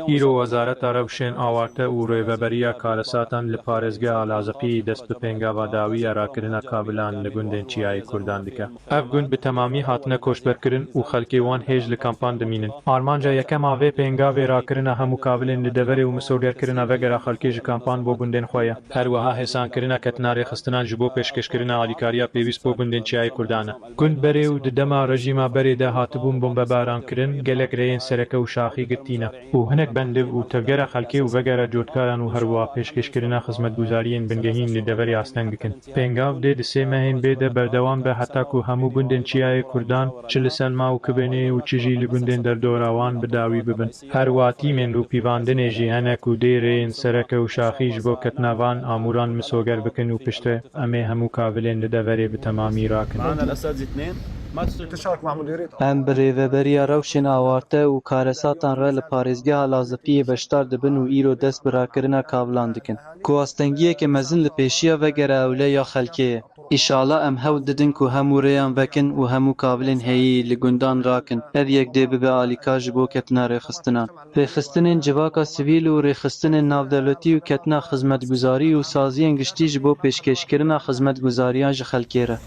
ئیرۆ وەزارەتە ڕەوشێن ئاوارتە و ڕێڤەبەریە کارەساتان لە پارێزگا ئالازەقی دەست بە پێنگاڤاداوی ئاراکردنا کابلان لە گوندên چیایی کوردان دکە. ئەف گوند بە تەمامی هاتنە کۆچبەرکردن و خەڵکێ وان هێژ لە کەمپان دەمینن. ئارمانجا یەکەم ئاڤێ پێنگاڤێ ڕاکردنا هەموو کابلên li deverê û misodêrkirina vegera xelkê ji kampan bo gundên xwe ye. Herwiha hêsankirina ketina rêxistinan ji bo pêşkêşkirina alîkariya pêwîst bo gundên çiyayê Kurdan e. Gund berê û di dema rejîma berê de hatibûn bombebarankirin gelek rêyên sereke û şaxî girtîne. û hinek bendiv û tevgera xelkê û vegera cotkaran û herwiha pêşkêşkirina xizmetguzariyên bingehîn li deverê asteng dikin. Pêngav dê di sê mehên bê de berdewam be heta ku hemû gundên çiyayê Kurdan çi li Selma û Kibenê û çi jî li gundên derdora wan bi dawî bibin. Herwiha tîmên rûpîvandinê jî hene ku dê rêyên sereke û şaxî ji bo ketina van amûran misoger bikin û piştî em ê hemû kavilên li deverê bi temamî rakin. Em bi rêveberiya rewşên awarte û karesatan re li parêzgeha Lazipiyê beşdar dibin û îro dest bi rakirina kavilan dikin. Ku astengiyeke mezin li pêşiya vegera ewle ya xelkê ye. İnşallah em hewl didin ku hemû rêyan vekin û hemû kavilên heyî li gundan rakin. Ev yek dê bibe alîkar ji bo ketina rêxistinan. Rêxistinên civaka sivîl û rêxistinên navdewletî û ketina xizmetguzarî û saziyên giştî ji bo pêşkêşkirina xizmetguzariyan ji xelkê re.